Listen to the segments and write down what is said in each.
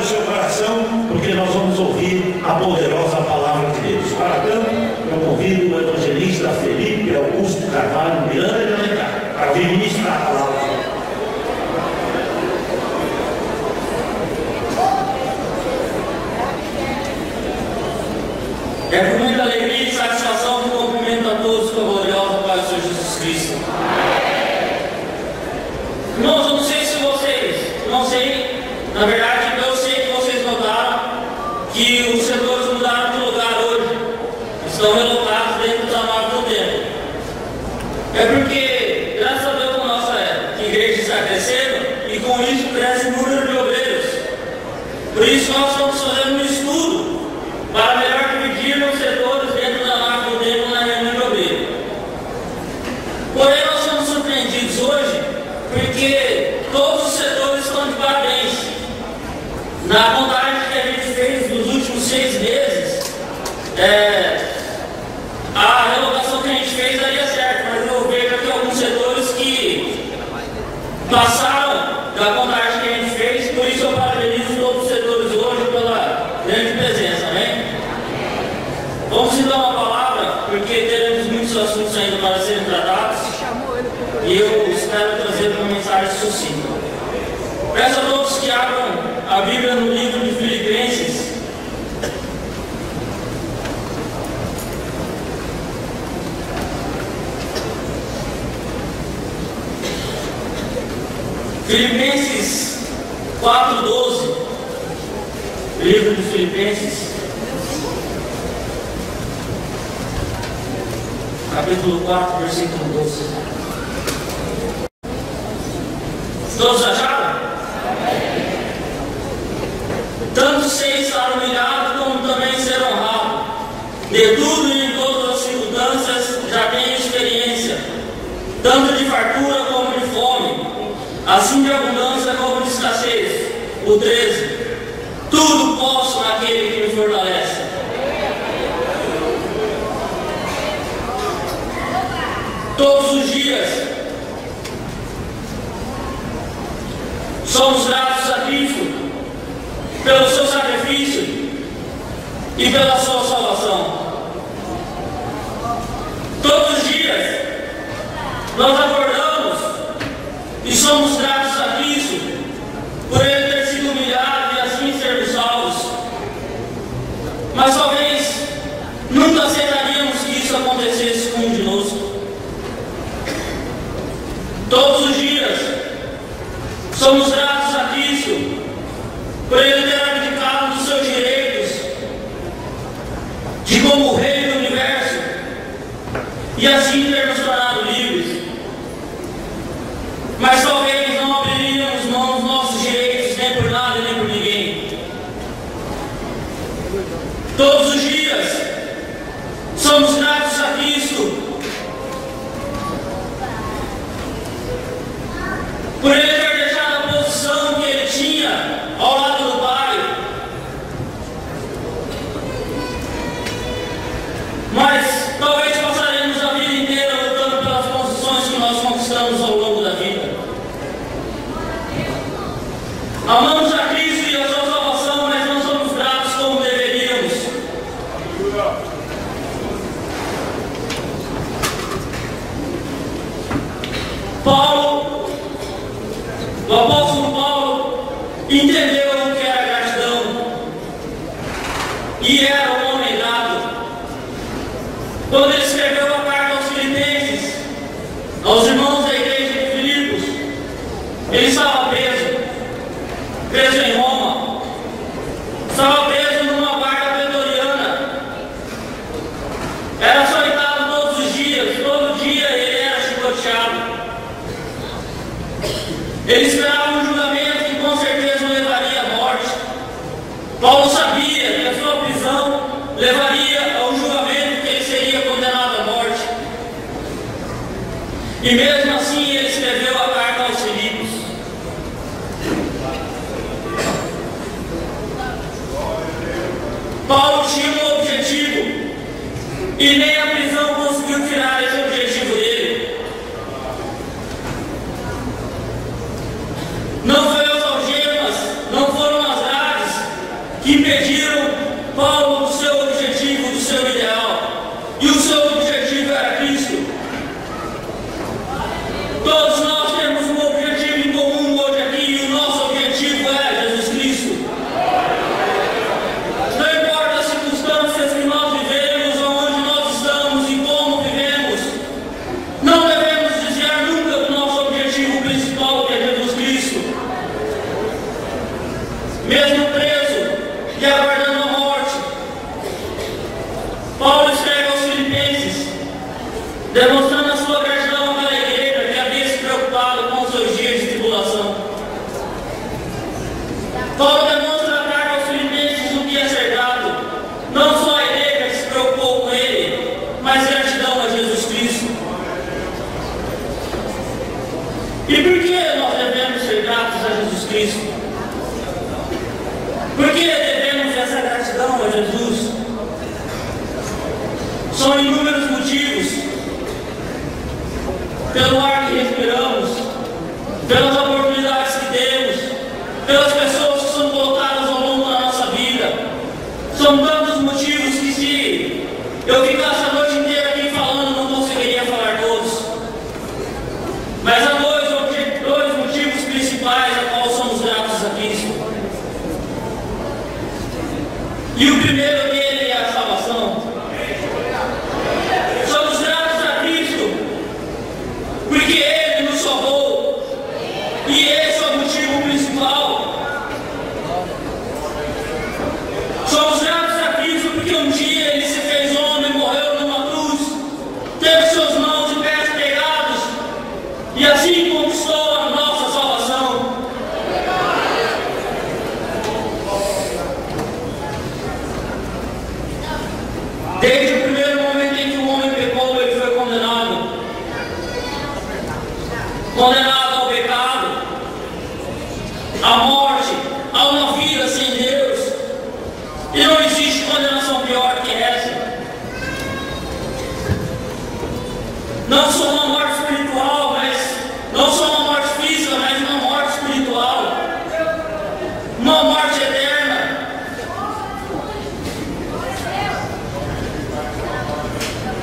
seu coração, porque nós vamos ouvir a poderosa palavra de Deus. Para tanto, eu convido o evangelista Felipe Augusto Carvalho Miranda de Alencar para vir ministrar a palavra. É com muita alegria e satisfação que cumprimento a todos com a gloriosa paz do Senhor Jesus Cristo. Irmãos, eu não sei se vocês, na verdade eu sei que vocês notaram que os setores mudaram de lugar hoje, estão relocados dentro da nave do templo. É porque, graças a Deus, na nossa igreja está crescendo e com isso cresce o número de obreiros. Por isso nós estamos fazendo um estudo para melhor dividir os setores dentro da nave do templo na reunião de obreiros. Porém, nós somos surpreendidos hoje porque todos os setores estão de parabéns. Na contagem que a gente fez nos últimos 6 meses, a relocação que a gente fez daria certo, mas eu vejo aqui alguns setores que passaram da contagem que a gente fez, por isso eu parabenizo todos os setores hoje pela grande presença, amém? Vamos então uma palavra, porque teremos muitos assuntos ainda para serem tratados e eu espero trazer uma mensagem sucinta. Peço a todos que abram a Bíblia no livro de Filipenses. Filipenses 4:12. Livro de Filipenses, capítulo 4, versículo 12. Todos acharam? Tanto sei estar humilhado como também ser honrado. De tudo e em todas as circunstâncias já tenho experiência, tanto de fartura como de fome, assim de abundância como de escassez. O 13. Tudo posso naquele que me fortalece. Todos os dias somos gratos a Cristo pelo seu sacrifício e pela sua salvação. Todos os dias nós acordamos e somos gratos a Cristo por Ele ter sido humilhado e assim sermos salvos. Mas talvez nunca aceitaríamos que isso acontecesse com um de nós. Todos os dias somos gratos a Cristo por Ele ter abdicado dos seus direitos de como o Rei do Universo e assim ter nos tornado livres. Mas talvez não abriríamos mão dos nossos direitos nem por nada nem por ninguém. Todos os dias somos gratos a Cristo por Ele ter deixado a posição que Ele tinha ao lado do Pai. Mas talvez passaremos a vida inteira lutando pelas posições que nós conquistamos ao longo da vida. Amamos a Cristo e a sua salvação, mas não somos gratos como deveríamos. O apóstolo Paulo entendeu o que era gratidão e era um homem grato. Quando ele escreveu a carta aos Filipenses, aos irmãos da igreja de Filipos, ele estava preso em Roma, estava preso numa guarda pretoriana, era açoitado todos os dias, todo dia ele era chicoteado. Ele esperava um julgamento que com certeza o levaria à morte. Paulo sabia que a sua prisão levaria ao julgamento, que ele seria condenado à morte. E mesmo assim ele escreveu a carta aos Filipos. Paulo tinha um objetivo e nem a prisão conseguiu tirar esse objetivo dele. Não foi as algemas, não foram as grades que impediram Paulo do seu objetivo, do seu ideal. E o seu objetivo era Cristo. Todos nós temos um objetivo em comum hoje aqui, e o nosso objetivo é Jesus Cristo. Não importa as circunstâncias que nós vivemos, onde nós estamos e como vivemos, não devemos desviar nunca do nosso objetivo principal, que é Jesus Cristo. Mesmo preso e aguardando a morte, Paulo escreve aos Filipenses, demonstrando a sua gratidão àquela igreja que havia se preocupado com os seus dias de tribulação. Paulo demonstra na carta aos Filipenses o que é ser grato, não só a igreja que se preocupou com ele, mas gratidão a Jesus Cristo. E por que nós devemos ser gratos a Jesus Cristo? Por que devemos essa gratidão a Jesus? São inúmeros motivos. Pelo ar que respiramos, pelas oportunidades que temos, pelas pessoas que são colocadas ao longo da nossa vida. São tantos motivos que, se eu ficasse a noite inteira aqui falando, não conseguiria falar todos. Mas há dois motivos principais a qual somos gratos a Cristo. E o primeiro dele é a salvação. Somos gratos a Cristo porque Ele nos salvou, e esse é o motivo principal. Somos gratos a Cristo porque um dia Ele se fez homem, morreu numa cruz, teve suas mãos e pés pegados, e assim conquistou a nossa salvação. Desde o primeiro momento em que o homem pecou, ele foi condenado. Condenado ao pecado, à morte, a uma vida sem Deus. E não existe condenação pior que essa. Não só uma morte espiritual, mas não só uma morte física, mas uma morte espiritual. Uma morte eterna.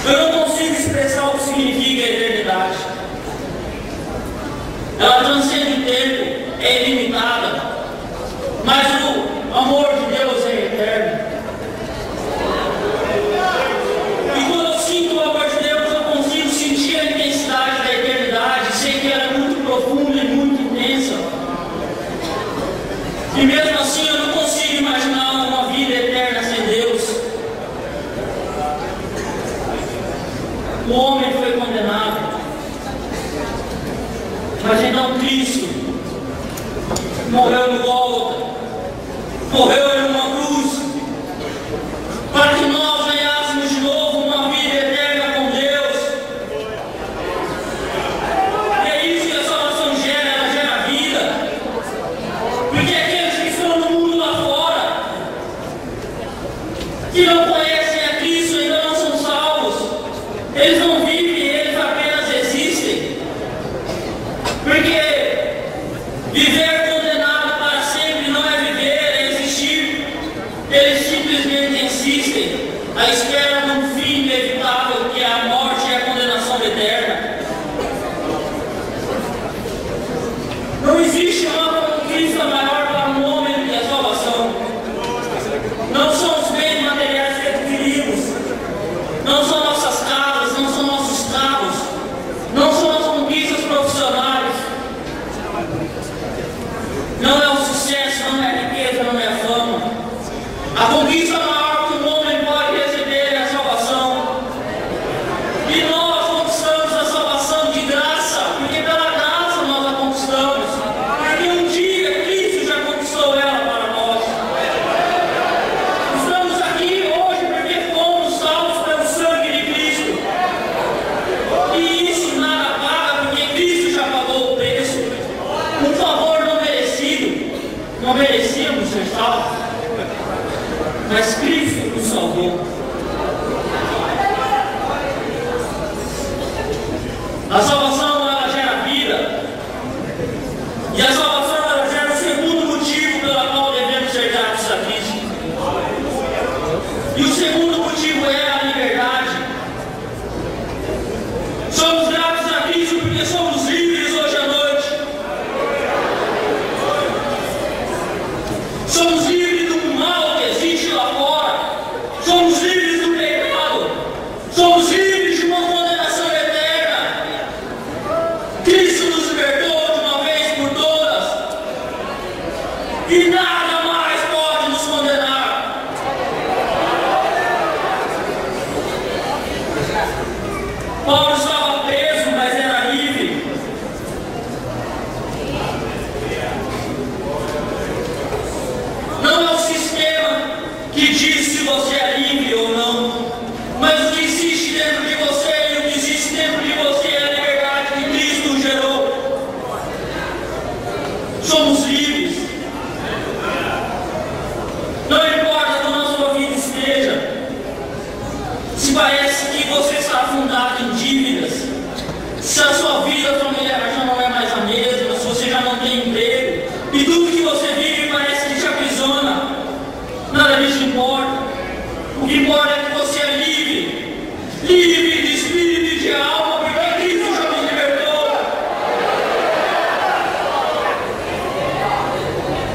Eu não consigo expressar o que significa a eternidade. Ela transcende o tempo, é ilimitada, mas o amor de Deus é eterno. E quando eu sinto o amor de Deus, eu consigo sentir a intensidade da eternidade, sei que ela é muito profunda e muito intensa. E mesmo assim eu não consigo imaginar uma vida eterna sem Deus. O homem foi condenado, mas então Cristo morreu no Gólgota, morreu em uma cruz, para que nós ganhássemos de novo uma vida eterna com Deus. E é isso que a salvação gera, ela gera vida. Porque aqueles que estão no mundo lá fora, que não conhecem a Cristo, ainda não são salvos. Eles não vivem, eles apenas existem. Porque viver condenado para sempre não é viver, é existir. Eles simplesmente insistem à espera de um fim inevitável, que é a morte e a condenação eterna. Não existe uma conquista maior para um homem do que a salvação. Não são os bens materiais que adquirimos, não são nossas casas, não são nossos carros, não são as conquistas profissionais, não é o sucesso, não é a riqueza, não é a fama. A conquista maior que um homem pode receber é a salvação. E nós conquistamos a salvação de graça, porque pela graça nós a conquistamos, porque um dia Cristo já conquistou ela para nós. Estamos aqui hoje porque fomos salvos pelo sangue de Cristo. E isso nada paga, porque Cristo já pagou o preço. Um favor não merecido. Não merecíamos ser salvos, mas Cristo nos salvou. A salvação, ela gera vida. E a salvação, ela gera o segundo motivo pelo qual devemos ser gratos a Cristo. E o segundo motivo é a liberdade. Somos gratos a Cristo porque somos livres hoje à noite. Somos livres do mal que existe lá fora. Somos livres do pecado. Somos livres de uma condenação eterna. Cristo nos libertou de uma vez por todas. E nada mais pode nos condenar. Paulo estava preso, mas era livre. Não é o sistema que diz se você é livre ou não, mas o que existe dentro de você, e o que existe dentro de você é a liberdade que Cristo gerou. Somos livres. Não importa como a sua vida esteja, se parece que você está afundado em dívidas, se a sua vida familiar já não é mais a mesma, se você já não tem emprego, e tudo que você vive parece que te aprisiona, nada disso importa. O que importa é que você é livre, livre de espírito e de alma, porque Cristo já nos libertou.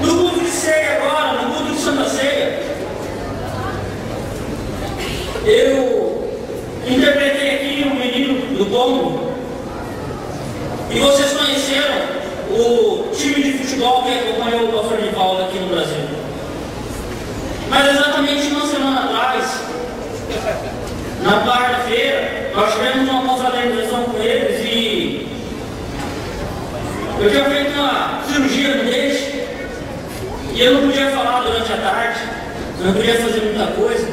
No culto de ceia agora, no culto de Santa Ceia, eu interpretei aqui o menino do Congo, e vocês conheceram o time de futebol que acompanhou o pastor de Paulo aqui no Brasil. Mas exatamente uma semana atrás, na quarta-feira, nós tivemos uma confraternização com eles e eu tinha feito uma cirurgia no dente e eu não podia falar durante a tarde, não podia fazer muita coisa.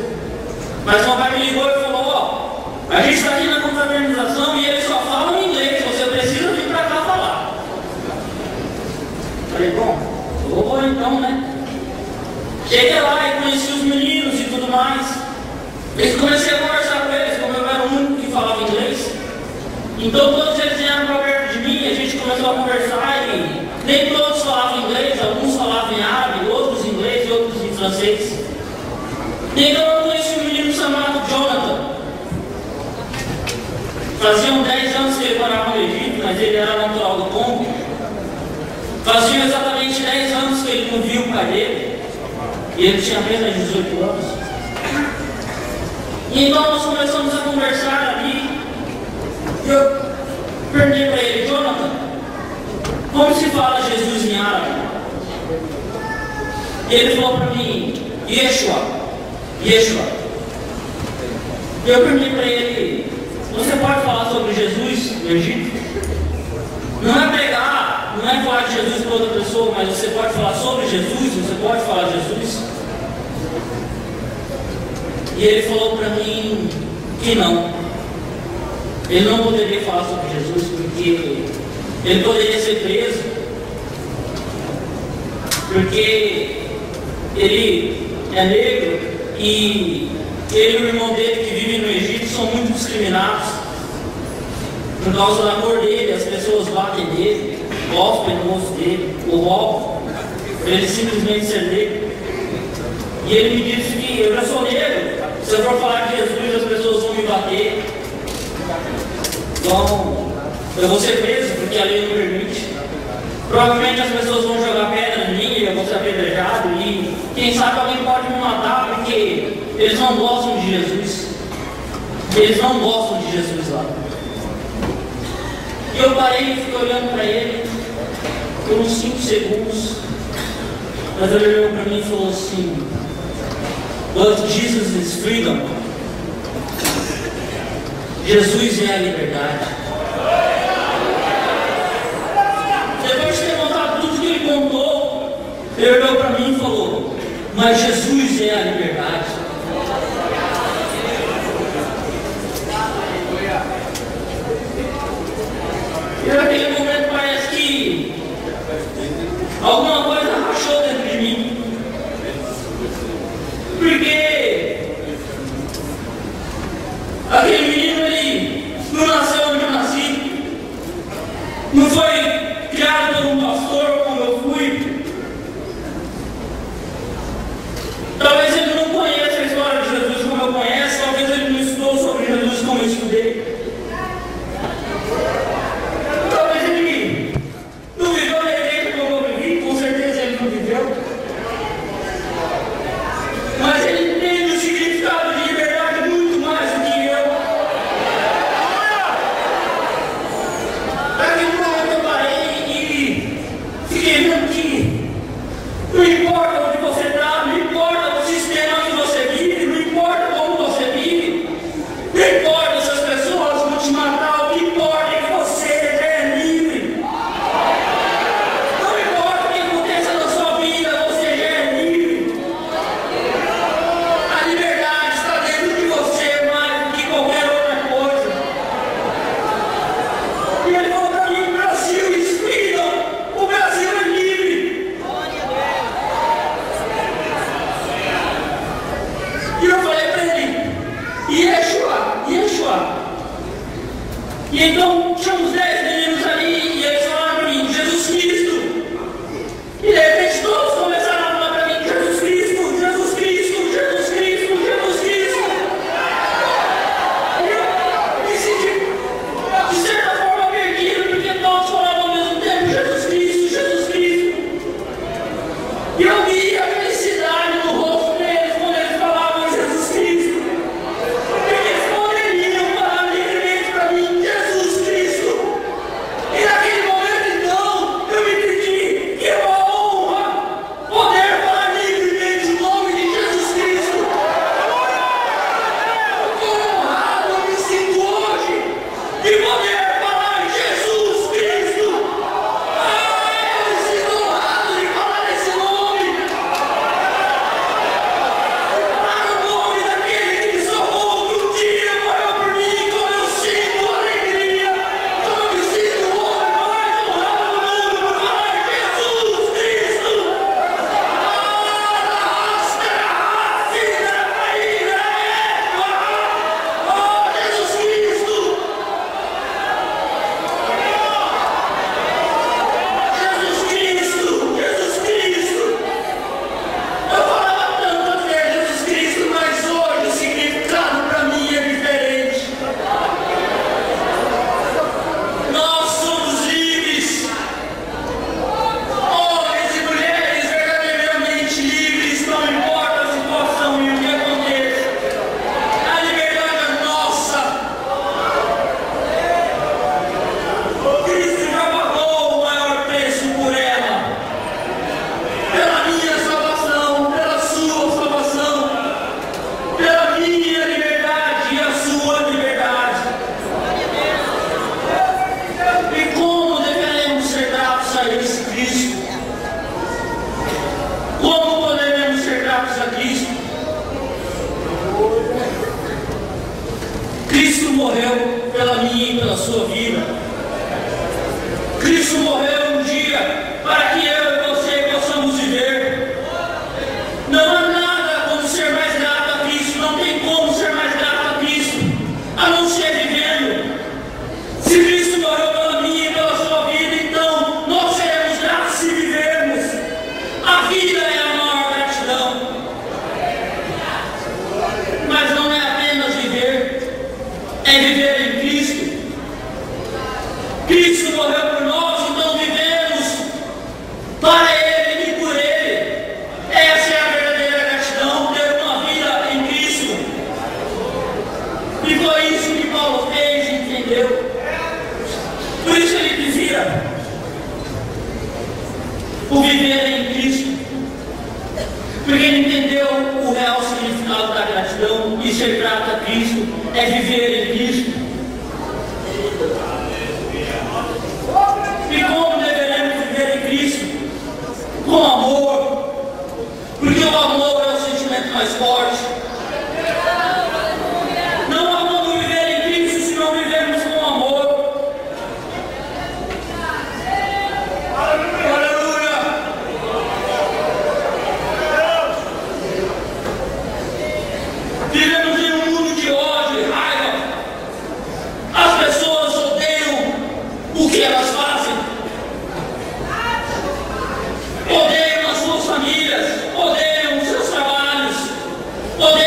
Mas meu pai me ligou e falou: ó, a gente está aqui na confraternização e eles só falam inglês, você precisa vir para cá falar. Falei: bom, eu vou então, né? Cheguei lá e conheci os meninos e tudo mais. E comecei a conversar com eles, como eu era o único que falava inglês. Então todos eles vieram para perto de mim, a gente começou a conversar e nem todos falavam inglês, alguns falavam em árabe, outros em inglês e outros em francês. Então eu conheci um menino chamado Jonathan. Faziam 10 anos que ele morava no Egito, mas ele era natural do Congo. Faziam exatamente 10 anos que ele não via o pai dele. E ele tinha apenas 18 anos. E então nós começamos a conversar ali. E eu perguntei para ele: Jonathan, como se fala Jesus em árabe? E ele falou para mim: Yeshua. Yeshua. E eu perguntei para ele: você pode falar sobre Jesus no Egito? Não é pregar, não é falar de Jesus para outra pessoa, mas você pode falar sobre Jesus, você pode falar de Jesus? E ele falou para mim que não. Ele não poderia falar sobre Jesus porque ele poderia ser preso, porque ele é negro e ele e o irmão dele que vivem no Egito são muito discriminados por causa da cor dele. As pessoas batem nele, cospem no rosto dele, o roubam, por ele simplesmente ser negro. E ele me disse que eu já sou negro, se eu for falar de Jesus as pessoas vão me bater, então eu vou ser preso porque a lei não permite. Provavelmente as pessoas vão jogar pedra em mim, eu vou ser apedrejado e quem sabe alguém pode me matar porque eles não gostam de Jesus. Eles não gostam de Jesus lá. E eu parei e fiquei olhando para ele por uns 5 segundos. Mas ele olhou para mim e falou assim: But Jesus is freedom. Jesus é a liberdade. Depois de ter contado tudo que ele contou, ele olhou para mim e falou: mas Jesus é a liberdade. E naquele momento parece que alguma coisa rachou dentro de mim. Porque aquele menino, ele não nasceu onde eu nasci, não foi criado por um pastor como eu fui. Talvez ele não conheça a história de Jesus E então tinha uns 10 meninos ali e eles falaram para mim, Jesus Cristo. E de repente todos começaram a falar para mim, Jesus Cristo, Jesus Cristo, Jesus Cristo, Jesus Cristo. E eu me senti de certa forma perdido, porque todos falavam ao mesmo tempo, Jesus Cristo, Jesus Cristo. E eu vi a felicidade no rosto deles quando eles falavam em Jesus Cristo. Porque eles poderiam falar livremente para mim, Jesus Cristo. E naquele momento então, eu entendi que é uma honra poder falar livremente o nome de Jesus Cristo. Quão honrado eu me sinto hoje de poder falar Jesus Cristo. Eu me sinto honrado de falar esse nome. Falar o nome daquele que me salvou, que um dia morreu por mim, como eu sinto alegria, como eu me sinto o homem mais honrado do mundo por falar Jesus Cristo. Jesus Cristo. Jesus Cristo, Jesus Cristo. Eu falava tantas vezes Jesus Cristo, mas hoje o significado para mim é diferente. Nós somos livres, homens e mulheres verdadeiramente livres, não importa a situação e o que aconteça. A liberdade é nossa. Cristo já pagou o maior preço por ela. Pela minha salvação, pela sua salvação, pela minha liberdade e a sua liberdade. E como deveremos ser gratos a esse Cristo? Como poderemos ser gratos a Cristo? Cristo morreu pela minha e pela sua vida. Cristo morreu um dia para que eu e você possamos viver. Não há nada como ser mais grato a Cristo, não tem como ser mais grato a Cristo, a não ser vivendo. Se Cristo morreu pela minha e pela sua vida, então nós seremos gratos se vivermos. A vida é a maior gratidão. Mas não é apenas viver, é viver em Cristo. Cristo morreu por nós, então vivemos para Ele e por Ele. Essa é a verdadeira gratidão, ter uma vida em Cristo. E foi isso que Paulo fez e entendeu. Por isso ele dizia, o viver em Cristo. Porque ele entendeu o real significado da gratidão e ser grato a Cristo é viver em Cristo. E como deveremos viver em Cristo? Com amor. Porque o amor é o sentimento mais forte. Não há como viver em Cristo se não vivermos com amor. Aleluia! Vivemos em um mundo de ódio e raiva. As pessoas odeiam o que elas fazem. Odeiam as suas famílias, odeiam os seus trabalhos, odeiam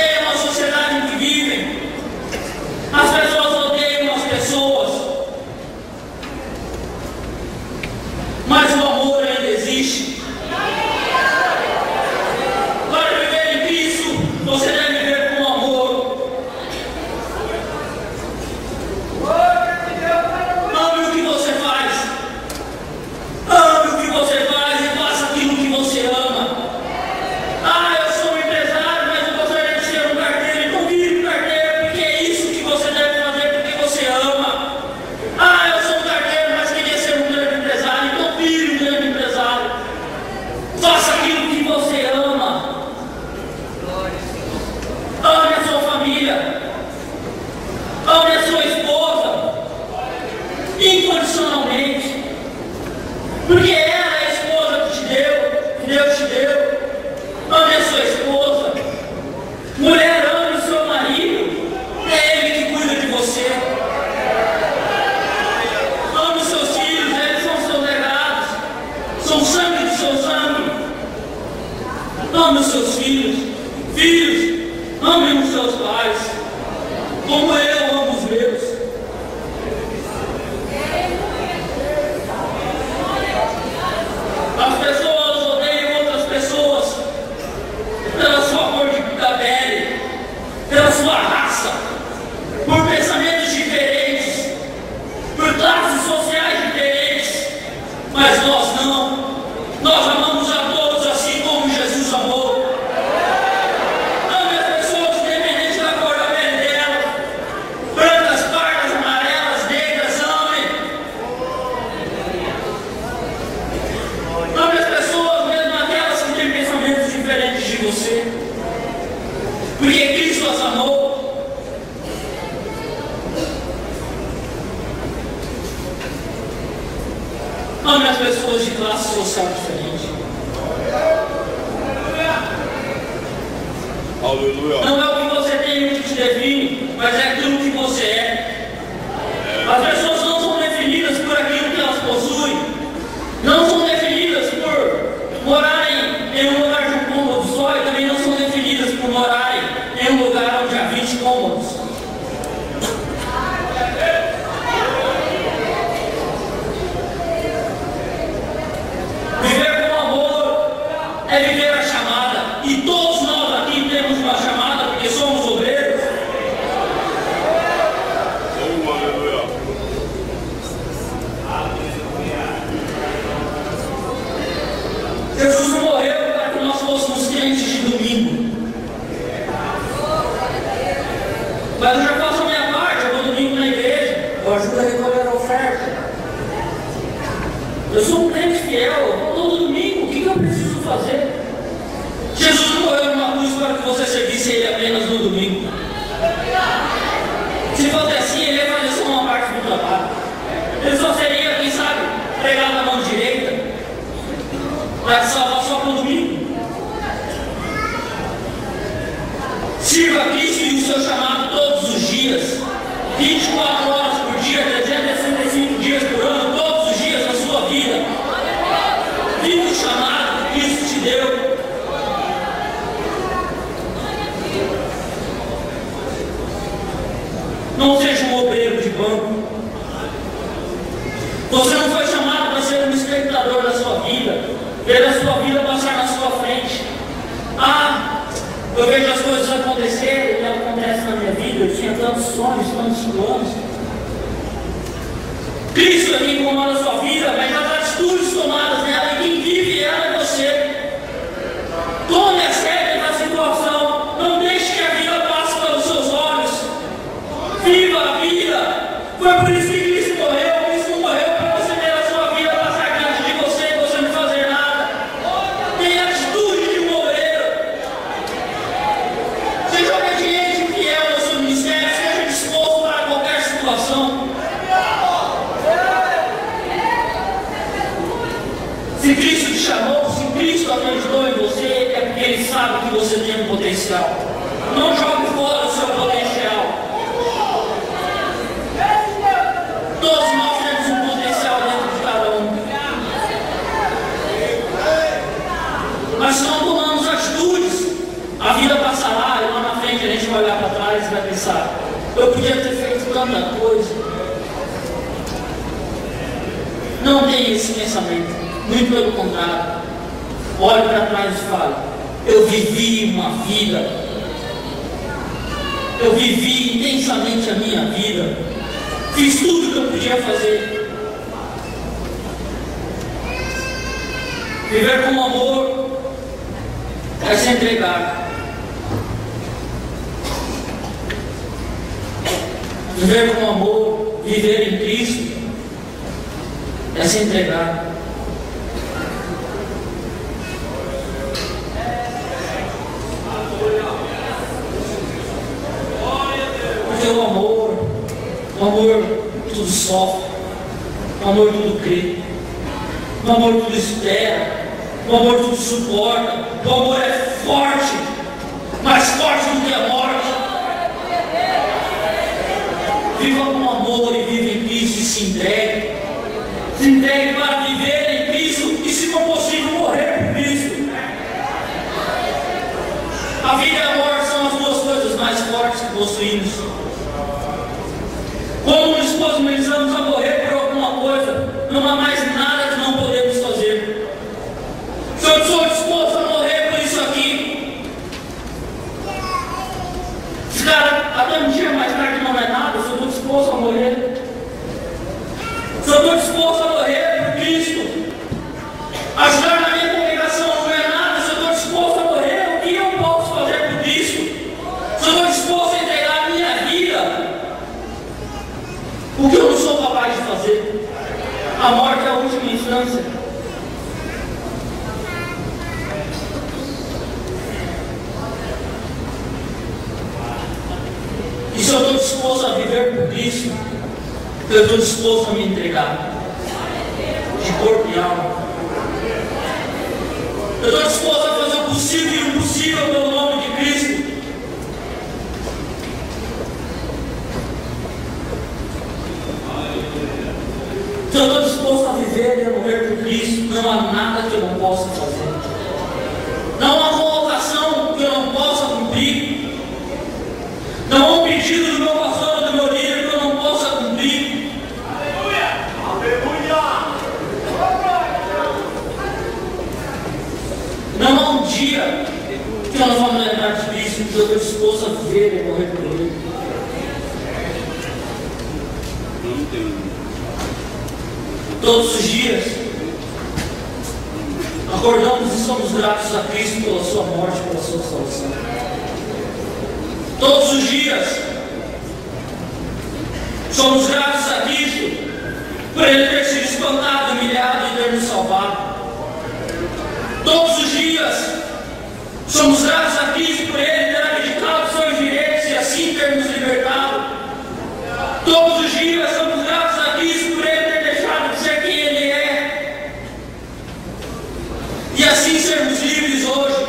Ame os seus filhos. Filhos, amem os seus pais, como eu amo os meus. As pessoas odeiam outras pessoas pela sua cor da pele, pela sua raça, por pensamentos diferentes, por classes sociais diferentes, mas nós não. Nós amamos a todos assim como Jesus amou. Ame as pessoas independente da cor da pele delas, brancas, pardas, amarelas, negras, ame. Ame as pessoas, mesmo aquelas que têm pensamentos diferentes de você, porque Cristo as amou. Ame as pessoas de classe social diferente. Aleluia. Não é o que você tem que te define, mas é aquilo que você é. As pessoas não são definidas por aquilo que elas possuem, não são definidas por morarem em um lugar de um cômodo só, e também não são definidas por morarem em um lugar onde há 20 cômodos. Viver com amor é viver a chamada, e todos nós aqui temos uma chamada porque somos obreiros. Aleluia. Jesus não morreu para que nós fôssemos crentes de domingo. Mas eu já faço a minha parte, eu vou domingo na igreja, eu ajudo a recolher a oferta. Eu sou um crente fiel, eu vou todo domingo, o que eu preciso fazer? Jesus não morreu numa cruz para que você servisse Ele apenas no domingo. Se fosse assim, Ele ia fazer só uma parte do trabalho. Ele só seria, quem sabe, pregar na mão direita, para te salvar só para o domingo. Sirva a Cristo e o seu chamado todos os dias, 24 horas por dia, 365 dias por ano, todos os dias da sua vida. Viva o chamado que Cristo te deu. Não seja um obreiro de banco. Você não foi chamado para ser um espectador da sua vida, ver a sua vida passar na sua frente. Ah, eu vejo as coisas acontecerem, o que acontece na minha vida, eu tinha tantos sonhos, tantos planos. Cristo é quem comanda a sua vida, mas as atitudes tomadas nela, e quem vive ela é você. Tome a sério da situação, não deixe que a vida passe pelos seus olhos. Viva a vida. Foi por isso que Cristo morreu. Cristo não morreu para você ver a sua vida passar diante de você e você não fazer nada. Tenha atitude de um obreiro. Seja obediente e fiel ao seu ministério. Seja disposto para qualquer situação. Se Cristo te chamou, se Cristo acreditou em você, é porque Ele sabe que você tem um potencial. Não jogue fora o seu potencial. Todos nós temos um potencial dentro de cada um. Mas se não tomamos atitudes, a vida passará e lá na frente a gente vai olhar para trás e vai pensar: eu podia ter feito tanta coisa. Não tenha esse pensamento, muito pelo contrário. Olhe para trás e fale: eu vivi uma vida, eu vivi intensamente a minha vida. Fiz tudo que eu podia fazer. Viver com amor é se entregar. Viver com amor, viver em Cristo, é se entregar. Porque o amor tudo sofre, o amor tudo crê, o amor tudo espera, o amor tudo suporta, o amor é forte, mais forte do que a morte. Viva com amor e viva em Cristo e se entregue. Se entregue para viver em Cristo e, se for possível, morrer por Cristo. A vida e a morte são as duas coisas mais fortes que possuímos. Quando nos disponibilizamos a morrer por alguma coisa, não há mais nada que não podemos fazer. Se eu sou disposto a morrer por isso aqui, ficar até um dia mais tarde não é nada, se eu estou disposto a morrer. Se eu estou disposto a morrer por Cristo, ajudar na minha congregação não é nada, se eu estou disposto a morrer, o que eu posso fazer por Cristo? Se eu estou disposto a entregar a minha vida, o que eu não sou capaz de fazer? A morte é a última instância. E se eu estou disposto a viver por Cristo, eu estou disposto a me entregar de corpo e alma. Eu estou disposto a fazer o possível e o impossível pelo nome de Cristo. Se eu estou disposto a viver e a morrer por Cristo, não há nada que eu não possa fazer. Não há colocação que eu não possa cumprir. Não há um pedido do meu pastor ou do meu líder que eu não possa cumprir. Não há um dia que nós vamos lembrar de Cristo, que eu estou disposto a viver e morrer por Ele. Todos os dias acordamos e somos gratos a Cristo pela sua morte, pela sua salvação. Todos os dias somos gratos a Cristo por Ele ter sido espantado, humilhado e ter nos salvado. Todos os dias somos gratos a Cristo por Ele ter abdicado seus direitos e assim ter nos libertado. Todos os dias somos gratos a Cristo por Ele ter deixado de ser quem Ele é e assim sermos livres hoje.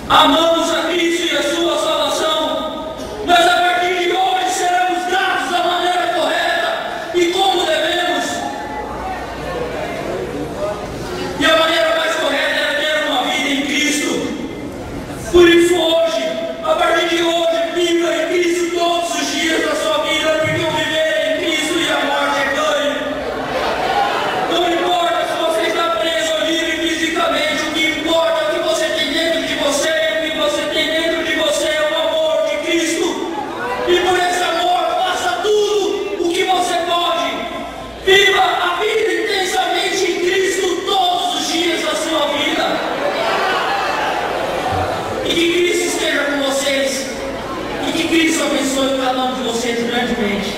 Amamos a Cristo e a sua salvação, mas a partir de hoje seremos gratos da maneira correta e como devemos. E a maneira mais correta é ter uma vida em Cristo. Por isso hoje, a partir de hoje, viva em Cristo todos os dias da sua vida, porque o viver é em Cristo e a morte é ganho. Não importa se você está preso ou livre fisicamente, o que importa é o que você tem dentro de você, e o que você tem dentro de você é o amor de Cristo. E por esse amor, faça tudo o que você pode. Viva a vida intensamente em Cristo todos os dias da sua vida. E que Cristo esteja com vocês. E que Cristo abençoe cada um de vocês grandemente.